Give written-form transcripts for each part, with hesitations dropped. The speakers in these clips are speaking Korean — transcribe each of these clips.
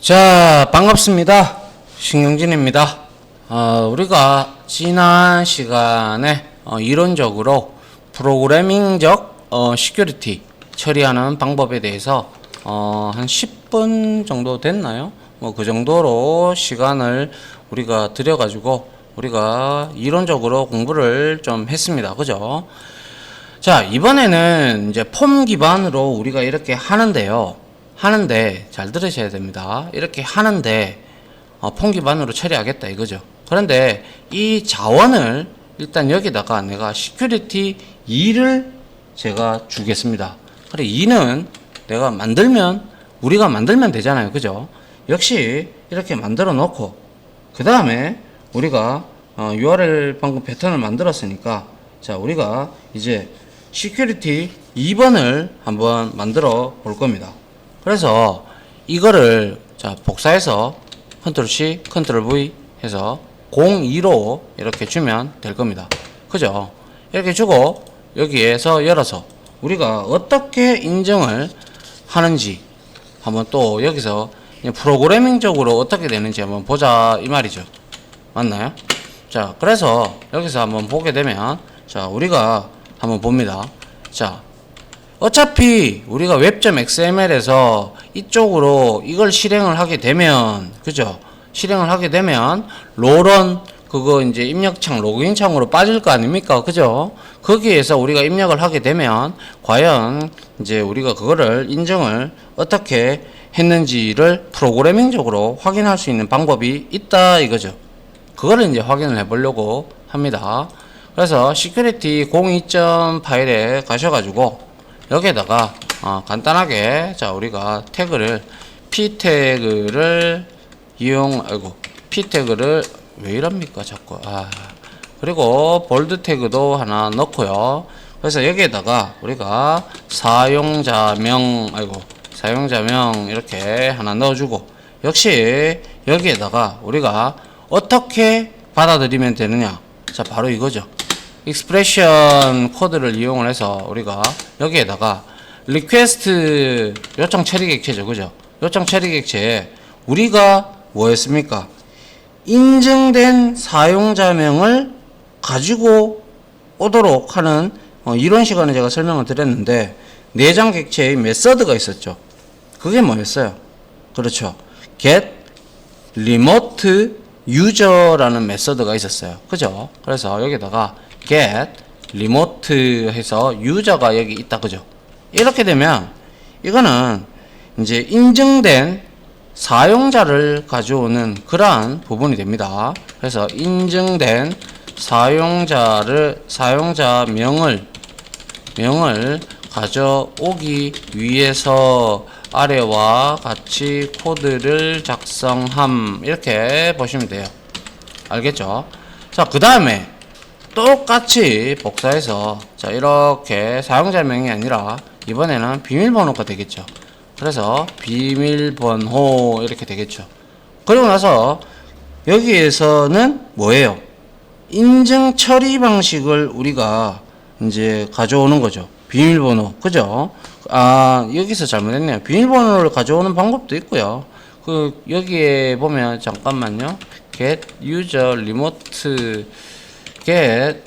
자, 반갑습니다. 신경진입니다. 우리가 지난 시간에 이론적으로 프로그래밍적 시큐리티 처리하는 방법에 대해서 한 10분 정도 됐나요? 뭐 그 정도로 시간을 우리가 들여가지고 우리가 이론적으로 공부를 좀 했습니다. 그죠? 자, 이번에는 이제 폼 기반으로 우리가 이렇게 하는데요. 잘 들으셔야 됩니다. 이렇게 하는데 폼 기반으로 처리하겠다 이거죠. 그런데 이 자원을 일단 여기다가 내가 시큐리티 2를 제가 주겠습니다. 그래 2는 내가 우리가 만들면 되잖아요. 그죠? 역시 이렇게 만들어 놓고 그 다음에 우리가 URL 방금 패턴을 만들었으니까 자 우리가 이제 시큐리티 2번을 한번 만들어 볼 겁니다. 그래서 이거를 자 복사해서 컨트롤 C, 컨트롤 V 해서 02로 이렇게 주면 될 겁니다. 그죠? 이렇게 주고 여기에서 열어서 우리가 어떻게 인증을 하는지 한번 또 여기서 프로그래밍적으로 어떻게 되는지 한번 보자 이 말이죠. 맞나요? 자, 그래서 여기서 한번 보게 되면 자, 우리가 한번 봅니다. 자, 어차피 우리가 웹.xml에서 이쪽으로 이걸 실행을 하게 되면 그죠? 실행을 하게 되면 롤런 그거 이제 입력창 로그인 창으로 빠질 거 아닙니까? 그죠? 거기에서 우리가 입력을 하게 되면 과연 이제 우리가 그거를 인증을 어떻게 했는지를 프로그래밍적으로 확인할 수 있는 방법이 있다 이거죠. 그거를 이제 확인을 해 보려고 합니다. 그래서 시큐리티 02점 파일에 가셔가지고 여기에다가 간단하게 자 우리가 태그를 p 태그를 p 태그를 왜 이럽니까 자꾸 그리고 볼드 태그도 하나 넣고요. 그래서 여기에다가 우리가 사용자명 이렇게 하나 넣어주고 역시 여기에다가 우리가 어떻게 받아들이면 되느냐 자 바로 이거죠. 익스프레션 코드를 이용을 해서 우리가 여기에다가 리퀘스트 요청 처리 객체죠. 그죠? 요청 처리 객체에 우리가 뭐였습니까? 인증된 사용자명을 가지고 오도록 하는 이런 시간에 제가 설명을 드렸는데 내장 객체의 메서드가 있었죠. 그게 뭐였어요? 그렇죠. get remote user라는 메서드가 있었어요. 그죠? 그래서 여기다가 get remote 해서 유저가 여기 있다. 그죠? 이렇게 되면 이거는 이제 인증된 사용자를 가져오는 그러한 부분이 됩니다. 그래서 인증된 사용자 명을 가져오기 위해서 아래와 같이 코드를 작성함 이렇게 보시면 돼요. 알겠죠? 자, 그 다음에 똑같이 복사해서 자 이렇게 사용자명이 아니라 이번에는 비밀번호가 되겠죠. 그래서 비밀번호 이렇게 되겠죠. 그리고 나서 여기에서는 뭐예요? 인증 처리 방식을 우리가 이제 가져오는 거죠. 비밀번호. 그죠? 여기서 잘못했네요. 비밀번호를 가져오는 방법도 있고요. 여기에 보면 잠깐만요. get user remote get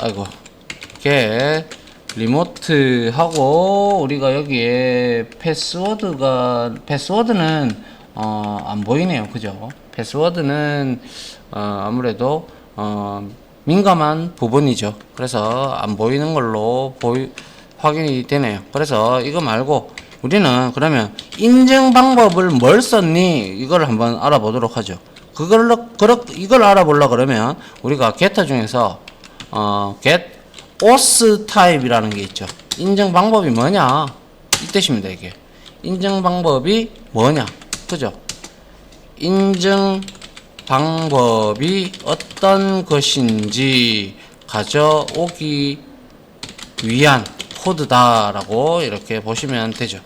리모트 하고 우리가 여기에 패스워드는 안 보이네요. 그죠? 패스워드는 아무래도 민감한 부분이죠. 그래서 안 보이는 걸로 확인이 되네요. 그래서 이거 말고 우리는 그러면 인증 방법을 뭘 썼니? 이걸 한번 알아보도록 하죠. 이걸 알아보려고 그러면 우리가 getter 중에서 get auth type이라는 게 있죠. 인증 방법이 뭐냐? 이 뜻입니다. 이게 인증 방법이 뭐냐? 그죠? 인증 방법이 어떤 것인지 가져오기 위한 코드다라고 이렇게 보시면 되죠.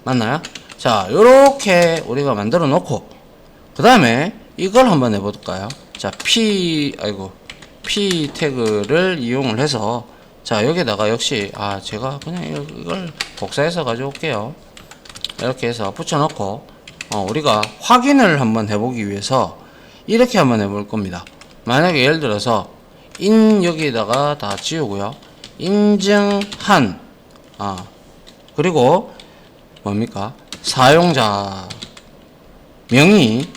맞나요? 자, 요렇게 우리가 만들어 놓고 그 다음에 이걸 한번 해볼까요? 자, p 태그를 이용을 해서 자 여기다가 역시 제가 그냥 이걸 복사해서 가져올게요. 이렇게 해서 붙여놓고 우리가 확인을 한번 해보기 위해서 이렇게 한번 해볼 겁니다. 만약에 예를 들어서 여기에다가 다 지우고요. 인증한 그리고 뭡니까? 사용자 명이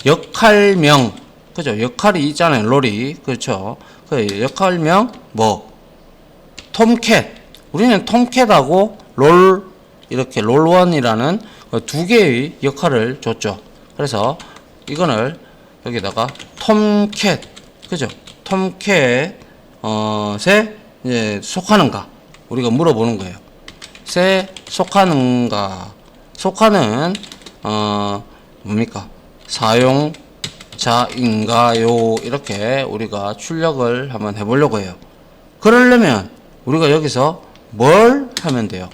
역할명, 그죠? 역할이 있잖아요. 롤이. 그렇죠? 그 역할명 톰캣. 우리는 톰캣하고 이렇게 롤1이라는 두 개의 역할을 줬죠. 그래서 이거를 여기다가 톰캣, 그죠? 톰캣에 이제 속하는가? 우리가 물어보는 거예요. 세 속하는가? 속하는 뭡니까? 사용자인가요? 이렇게 우리가 출력을 한번 해보려고 해요. 그러려면 우리가 여기서 뭘 하면 돼요?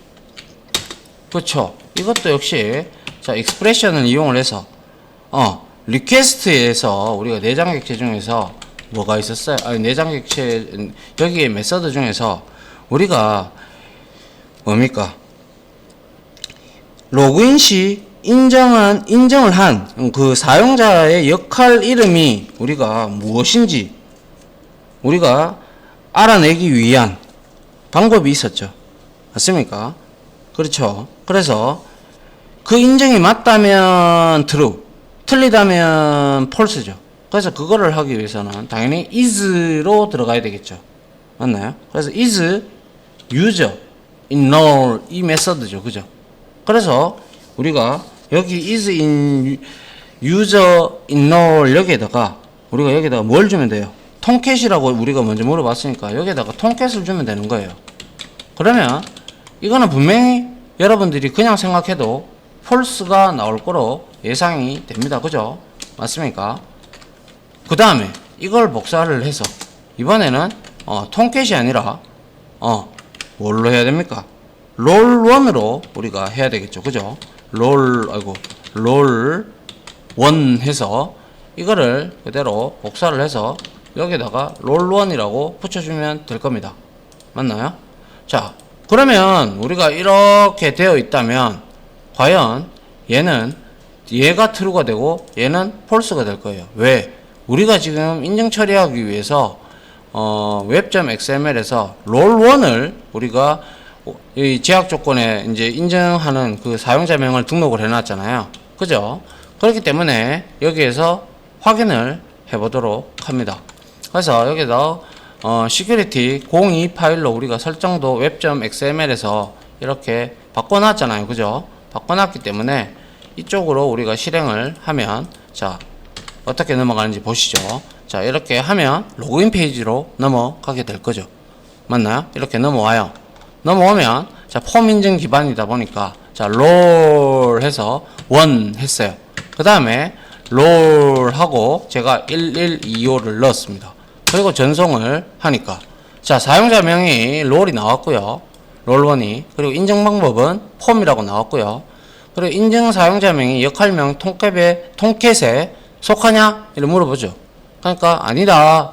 그렇죠? 이것도 역시 자 익스프레션을 이용을 해서 리퀘스트에서 우리가 내장 객체 중에서 뭐가 있었어요? 내장 객체 여기에 메서드 중에서 우리가 뭡니까? 로그인 시 인정을 한 그 사용자의 역할 이름이 우리가 무엇인지 우리가 알아내기 위한 방법이 있었죠. 맞습니까? 그렇죠. 그래서 그 인정이 맞다면 true, 틀리다면 false죠. 그래서 그거를 하기 위해서는 당연히 is로 들어가야 되겠죠. 맞나요? 그래서 is user in null 이 메서드죠. 그죠? 그래서 우리가 여기 is in user in null 여기에다가 우리가 여기다가 뭘 주면 돼요? 톰캣이라고 우리가 먼저 물어봤으니까 여기에다가 톰캣을 주면 되는 거예요. 그러면 이거는 분명히 여러분들이 그냥 생각해도 false가 나올 거로 예상이 됩니다. 그죠? 맞습니까? 그 다음에 이걸 복사를 해서 이번에는 톰캣이 아니라 뭘로 해야 됩니까? 롤1으로 우리가 해야 되겠죠. 그죠? 롤1 해서 이거를 그대로 복사를 해서 여기다가 롤1이라고 붙여주면 될 겁니다. 맞나요? 자, 그러면 우리가 이렇게 되어 있다면 과연 얘가 true가 되고 얘는 false가 될 거예요. 왜? 우리가 지금 인증 처리하기 위해서 web.xml에서 롤1을 우리가 이 제약 조건에 이제 인증하는 그 사용자명을 등록을 해놨잖아요. 그죠? 그렇기 때문에 여기에서 확인을 해보도록 합니다. 그래서 여기다 security 02 파일로 우리가 설정도 web.xml에서 이렇게 바꿔놨잖아요. 그죠? 바꿔놨기 때문에 이쪽으로 우리가 실행을 하면 자 어떻게 넘어가는지 보시죠. 자 이렇게 하면 로그인 페이지로 넘어가게 될 거죠. 맞나요? 이렇게 넘어와요. 넘어오면 자 폼 인증 기반이다 보니까 자 롤 해서 1 했어요. 그 다음에 롤 하고 제가 1125를 넣었습니다. 그리고 전송을 하니까 자 사용자명이 롤이 나왔고요. 롤1이 그리고 인증 방법은 폼이라고 나왔고요. 그리고 인증 사용자명이 역할명 톰캣에 속하냐? 이렇게 물어보죠. 그러니까 아니다.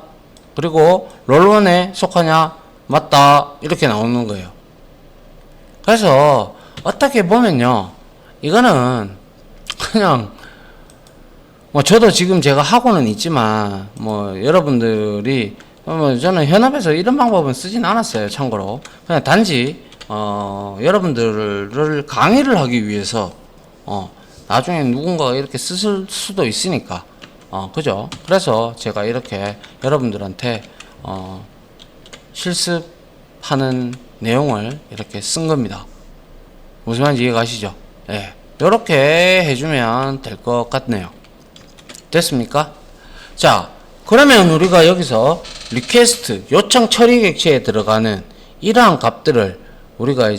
그리고 롤1에 속하냐? 맞다. 이렇게 나오는 거예요. 그래서 어떻게 보면요. 이거는 그냥 저도 지금 제가 하고는 있지만 여러분들이 저는 현업에서 이런 방법은 쓰진 않았어요. 참고로 그냥 단지 여러분들을 강의를 하기 위해서 나중에 누군가가 이렇게 쓸 수도 있으니까 그죠? 그래서 제가 이렇게 여러분들한테 실습하는 내용을 이렇게 쓴 겁니다. 무슨 말인지 이해가시죠? 예. 이렇게 해주면 될 것 같네요. 됐습니까? 자, 그러면 우리가 여기서 리퀘스트 요청 처리 객체에 들어가는 이러한 값들을 우리가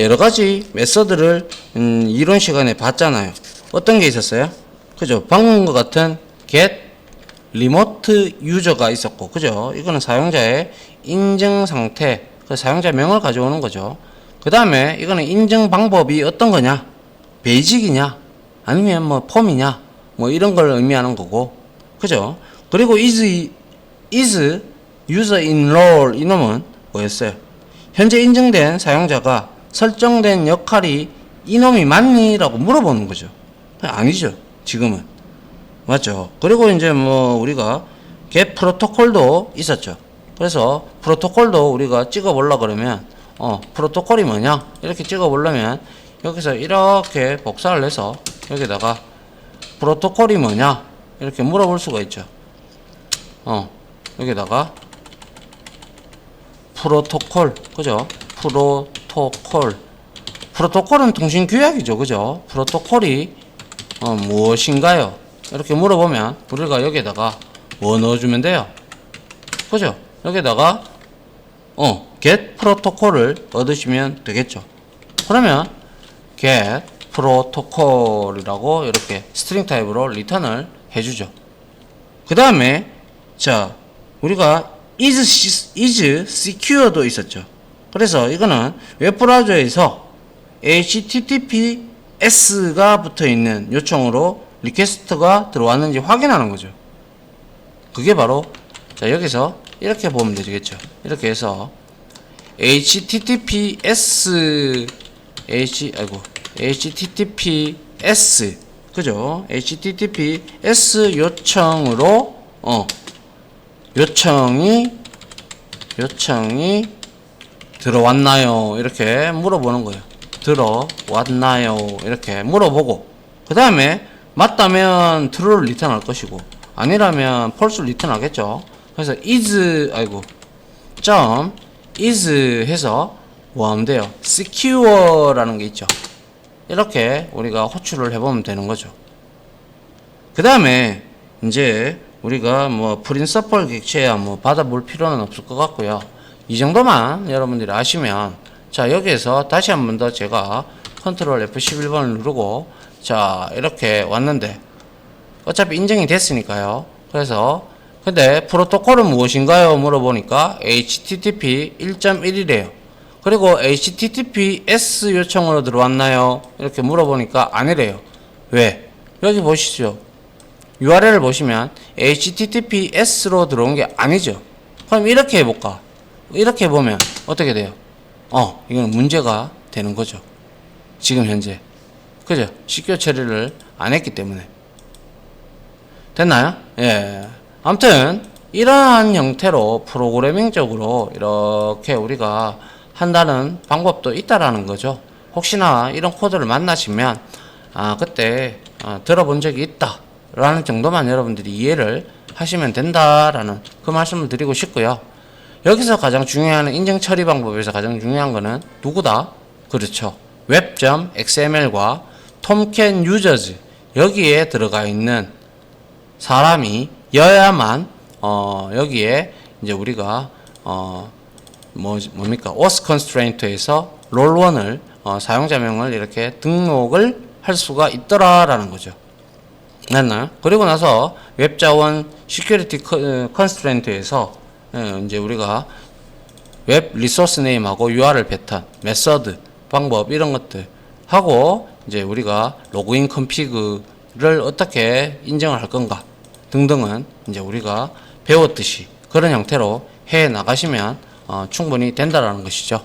여러 가지 메서드를 이론 시간에 봤잖아요. 어떤 게 있었어요? 그죠? 방금과 같은 get remote user가 있었고, 그죠? 이거는 사용자의 인증 상태, 그 사용자명을 가져오는 거죠. 그 다음에 이거는 인증 방법이 어떤 거냐? 베이직이냐? 아니면 폼이냐? 이런 걸 의미하는 거고, 그죠? 그리고 is user in role 이놈은 뭐였어요? 현재 인증된 사용자가 설정된 역할이 이놈이 맞니? 라고 물어보는 거죠. 아니죠. 지금은. 맞죠. 그리고 이제 뭐 우리가 get 프로토콜도 있었죠. 그래서 프로토콜도 우리가 찍어 보려 그러면 프로토콜이 뭐냐? 이렇게 찍어 보려면 여기서 이렇게 복사를 해서 여기다가 프로토콜이 뭐냐? 이렇게 물어볼 수가 있죠. 여기다가 프로토콜, 그죠? 프로토콜은 통신 규약이죠. 그죠? 프로토콜이 무엇인가요? 이렇게 물어보면 우리가 여기에다가 뭐 넣어주면 돼요? 그죠? 여기에다가 get 프로토콜을 얻으시면 되겠죠. 그러면 get 프로토콜이라고 이렇게 스트링 타입으로 리턴을 해주죠. 그 다음에 자 우리가 is secure도 있었죠. 그래서 이거는 웹브라우저에서 HTTPS가 붙어있는 요청으로 리퀘스트가 들어왔는지 확인하는 거죠. 그게 바로 자 여기서 이렇게 보면 되겠죠. 이렇게 해서 HTTPS 그죠? HTTPS 요청으로 요청이 들어왔나요? 이렇게 물어보는 거예요. 들어왔나요? 이렇게 물어보고 그 다음에 맞다면 true를 리턴할 것이고 아니라면 false를 리턴하겠죠. 그래서 is 해서 뭐 하면 돼요? secure라는 게 있죠. 이렇게 우리가 호출을 해보면 되는 거죠. 그 다음에 이제 우리가 뭐 프린서플 객체야 뭐 받아볼 필요는 없을 것 같고요. 이 정도만 여러분들이 아시면 자 여기에서 다시 한 번 더 제가 컨트롤 F11번을 누르고 자 이렇게 왔는데 어차피 인증이 됐으니까요. 그래서 근데 프로토콜은 무엇인가요? 물어보니까 HTTP 1.1이래요. 그리고 HTTPS 요청으로 들어왔나요? 이렇게 물어보니까 아니래요. 왜? 여기 보시죠. URL을 보시면 HTTPS로 들어온 게 아니죠. 그럼 이렇게 해볼까? 이렇게 보면 어떻게 돼요? 이건 문제가 되는 거죠. 지금 현재. 그죠? 시큐어 처리를 안 했기 때문에. 됐나요? 예. 아무튼 이러한 형태로 프로그래밍적으로 이렇게 우리가 한다는 방법도 있다라는 거죠. 혹시나 이런 코드를 만나시면 그때 들어본 적이 있다 라는 정도만 여러분들이 이해를 하시면 된다라는 그 말씀을 드리고 싶고요. 여기서 가장 중요한 인증 처리 방법에서 가장 중요한 거는 누구다? 그렇죠. web.xml과 tomcat users 여기에 들어가 있는 사람이 여야만 여기에 이제 우리가 뭡니까? auth constraint에서 롤1을 사용자명을 이렇게 등록을 할 수가 있더라라는 거죠. 맞나요? 그리고 나서 웹자원 시큐리티 컨스트레인트에서 이제 우리가 웹 리소스 네임하고 URL 패턴, 메서드, 방법 이런 것들 하고 이제 우리가 로그인 컨피그를 어떻게 인정을 할 건가 등등은 이제 우리가 배웠듯이 그런 형태로 해 나가시면 충분히 된다라는 것이죠.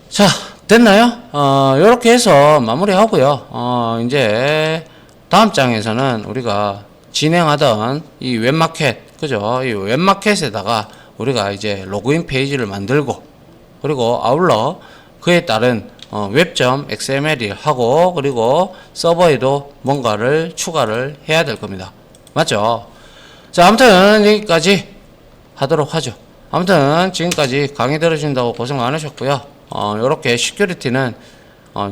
자, 됐나요? 요렇게 해서 마무리하고요. 이제 다음 장에서는 우리가 진행하던 이 웹마켓, 그죠? 이 웹마켓에다가 우리가 이제 로그인 페이지를 만들고, 그리고 아울러 그에 따른 web.xml이 하고, 그리고 서버에도 뭔가를 추가를 해야 될 겁니다. 맞죠? 자, 아무튼 여기까지 하도록 하죠. 아무튼 지금까지 강의 들으신다고 고생 많으셨고요. 요렇게 시큐리티는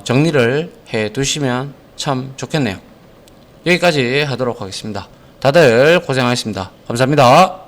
정리를 해 두시면 참 좋겠네요. 여기까지 하도록 하겠습니다. 다들 고생하셨습니다. 감사합니다.